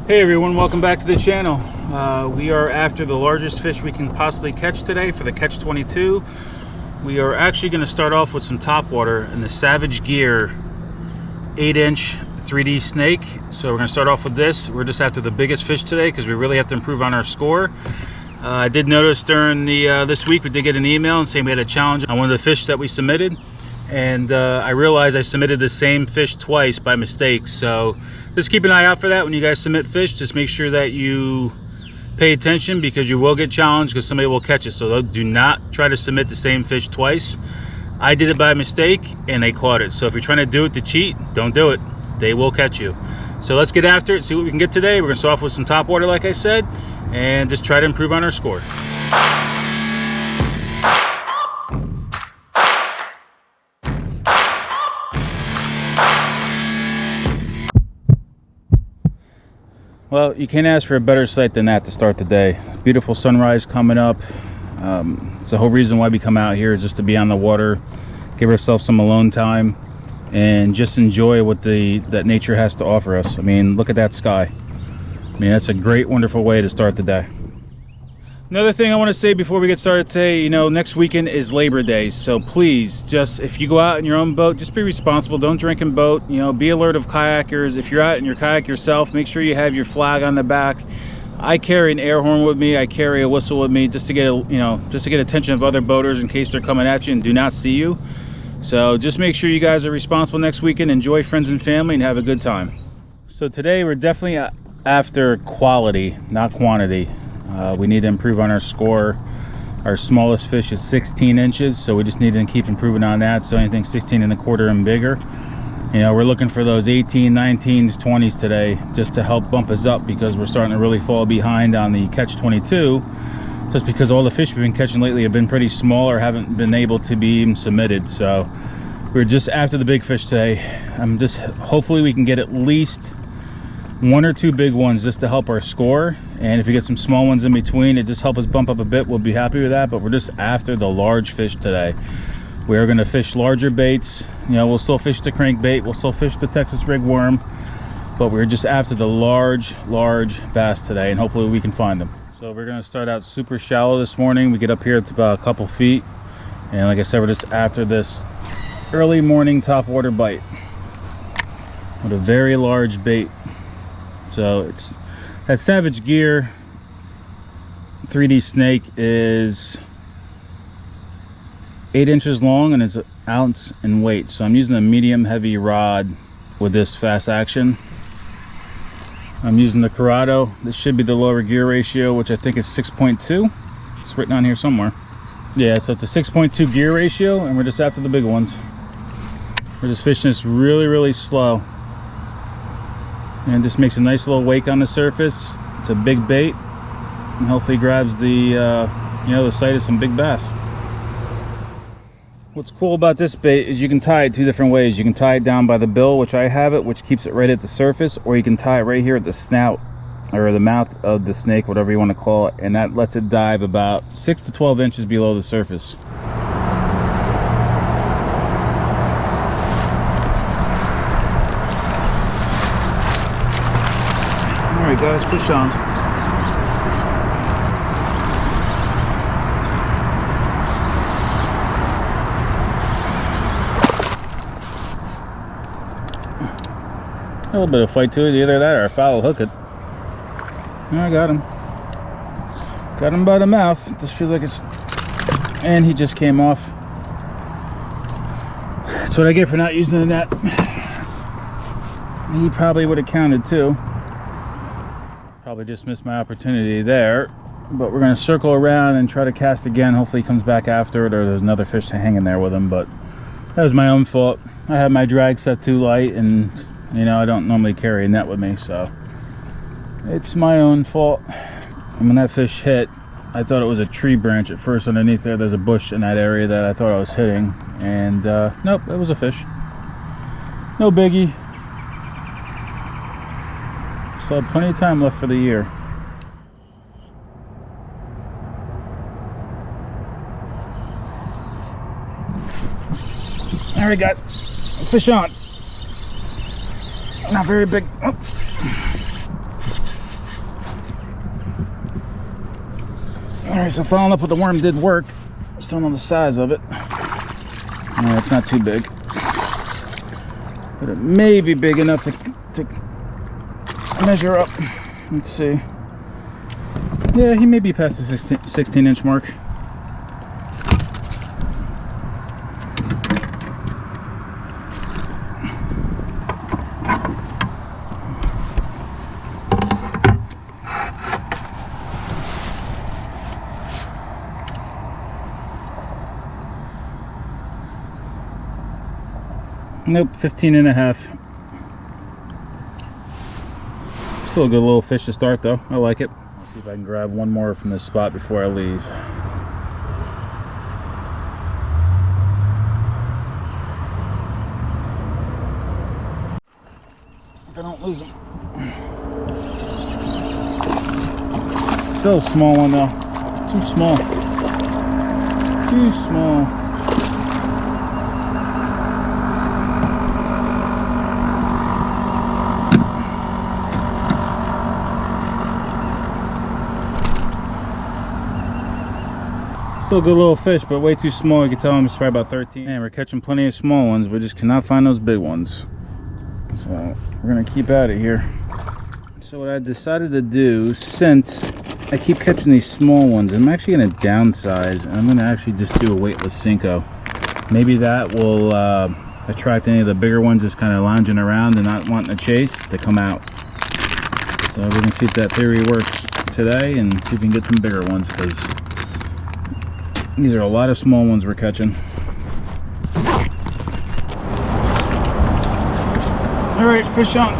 Hey everyone, welcome back to the channel. We are after the largest fish we can possibly catch today for the Catch 22. We are actually going to start off with some topwater in the Savage Gear 8-inch 3D snake. So we're going to start off with this. We're just after the biggest fish today because we really have to improve on our score. I did notice during the this week we did get an email and saying we had a challenge on one of the fish that we submitted. And I realized I submitted the same fish twice by mistake, so just keep an eye out for that when you guys submit fish. Just make sure that you pay attention because you will get challenged because somebody will catch it. So do not try to submit the same fish twice. I did it by mistake and they caught it. So if you're trying to do it to cheat, don't do it. They will catch you. So let's get after it, see what we can get today. We're gonna start off with some top water like I said and just try to improve on our score. Well, you can't ask for a better sight than that to start the day. Beautiful sunrise coming up. It's the whole reason why we come out here is just to be on the water, give ourselves some alone time, and just enjoy what that nature has to offer us. I mean, look at that sky. I mean, that's a great, wonderful way to start the day. Another thing I want to say before we get started today, you know, next weekend is Labor Day, so please, just if you go out in your own boat, just be responsible. Don't drink in boat. You know, be alert of kayakers. If you're out in your kayak yourself, make sure you have your flag on the back. I carry an air horn with me. I carry a whistle with me just to get attention of other boaters in case they're coming at you and do not see you. So just make sure you guys are responsible next weekend. Enjoy friends and family and have a good time. So today we're definitely after quality, not quantity. We need to improve on our score. Our smallest fish is 16 inches, so we just need to keep improving on that. So anything 16 and a quarter and bigger. You know, we're looking for those 18, 19s, 20s today just to help bump us up because we're starting to really fall behind on the Catch 22 just because all the fish we've been catching lately have been pretty small or haven't been able to be even submitted. So we're just after the big fish today. Hopefully we can get at least one or two big ones just to help our score, and if we get some small ones in between, it just helps us bump up a bit. We'll be happy with that. But we're just after the large fish today. We are going to fish larger baits. You know, we'll still fish the crankbait, we'll still fish the Texas rig worm, but we're just after the large bass today, and hopefully we can find them. So we're going to start out super shallow this morning. We get up here, it's about a couple feet, and like I said, we're just after this early morning topwater bite with a very large bait. So it's that Savage Gear 3D snake is 8 inches long and it's an ounce in weight. So I'm using a medium heavy rod with this fast action. I'm using the Corrado. This should be the lower gear ratio, which I think is 6.2. It's written on here somewhere. Yeah, so it's a 6.2 gear ratio, and we're just after the big ones. We're just fishing this really slow. And just makes a nice little wake on the surface. It's a big bait and hopefully grabs the the sight of some big bass. What's cool about this bait is you can tie it two different ways. You can tie it down by the bill, which I have it, which keeps it right at the surface, or you can tie it right here at the snout or the mouth of the snake, whatever you want to call it, and that lets it dive about 6 to 12 inches below the surface. Alright guys, fish on. A little bit of fight to it, either that or a foul hook it. I got him. Got him by the mouth. It just feels like it's... And he just came off. That's what I get for not using the net. He probably would have counted too. Probably just missed my opportunity there, but we're going to circle around and try to cast again. Hopefully he comes back after it, or there's another fish hanging there with him. But that was my own fault. I had my drag set too light, and you know, I don't normally carry a net with me, so it's my own fault. And when that fish hit, I thought it was a tree branch at first. Underneath there's a bush in that area that I thought I was hitting, and nope, it was a fish. No biggie. Still have plenty of time left for the year. Alright guys, fish on. Not very big. Oh. Alright, so following up with the worm did work. Still don't know the size of it. Alright, it's not too big. But it may be big enough to measure up. Let's see. Yeah, he may be past the 16-inch mark. Nope, 15 and a half. Still a good little fish to start though. I like it. Let's see if I can grab one more from this spot before I leave. If I don't lose them. Still a small one though. Too small. Too small. Still a good little fish, but way too small. You can tell I'm probably about 13. Man, we're catching plenty of small ones, but just cannot find those big ones. So we're gonna keep at it here. So what I decided to do, since I keep catching these small ones, I'm actually gonna downsize, and I'm gonna actually just do a weightless Cinco. Maybe that will attract any of the bigger ones just kind of lounging around and not wanting to chase to come out. So we're gonna see if that theory works today and see if we can get some bigger ones, because these are a lot of small ones we're catching. All right, fish on.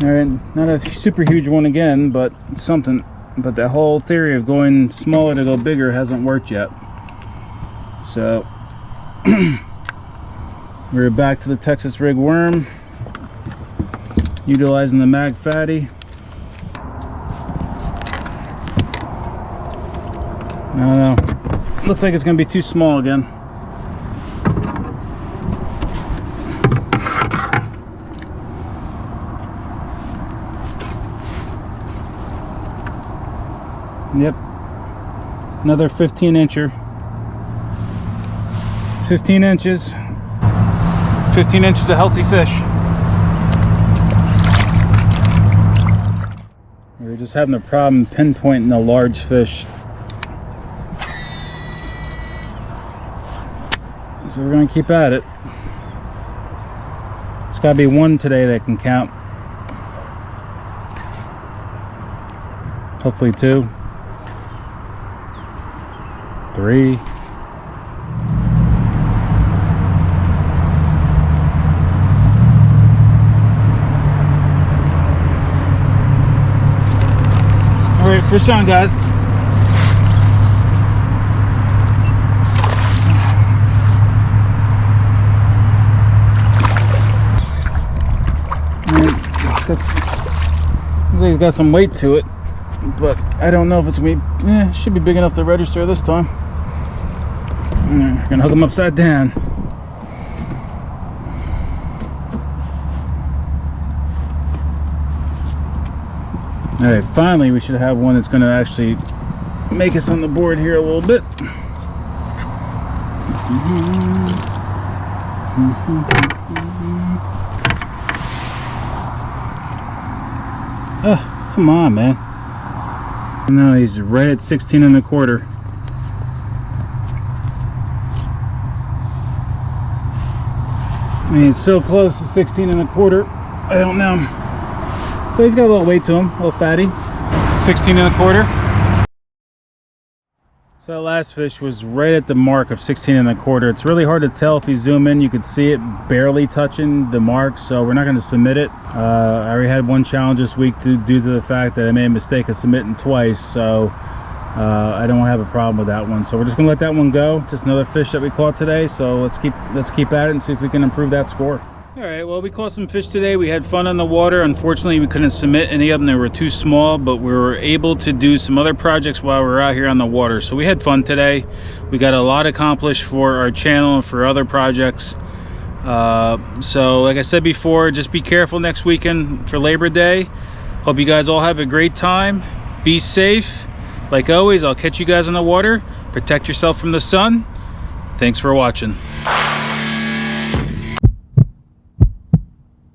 All right, not a super huge one again, but something. But the whole theory of going smaller to go bigger hasn't worked yet. So we're back to the Texas rig worm, utilizing the mag fatty. I don't know, looks like it's gonna be too small again. Yep, another 15-incher. 15 inches. 15 inches of healthy fish. We're just having a problem pinpointing a large fish. So we're going to keep at it. It's got to be one today that can count. Hopefully 2. 3. Alright, fish on, guys. Looks like it's got some weight to it, but I don't know if it's gonna be. It should be big enough to register this time. We're gonna hook them upside down. Alright, finally we should have one that's going to actually make us on the board here a little bit. Oh, come on, man. No, he's right at 16 1/4. I mean, it's so close to 16 1/4. I don't know. So he's got a little weight to him, a little fatty. 16 1/4. So that last fish was right at the mark of 16 1/4. It's really hard to tell if you zoom in. You could see it barely touching the mark, so we're not going to submit it. I already had one challenge this week due to the fact that I made a mistake of submitting twice, so I don't have a problem with that one. So we're just going to let that one go. Just another fish that we caught today, so let's keep at it and see if we can improve that score. All right, well, we caught some fish today. We had fun on the water. Unfortunately, we couldn't submit any of them. They were too small, but we were able to do some other projects while we were out here on the water. So we had fun today. We got a lot accomplished for our channel and for other projects. So like I said before, just be careful next weekend for Labor Day. Hope you guys all have a great time. Be safe. Like always, I'll catch you guys on the water. Protect yourself from the sun. Thanks for watching.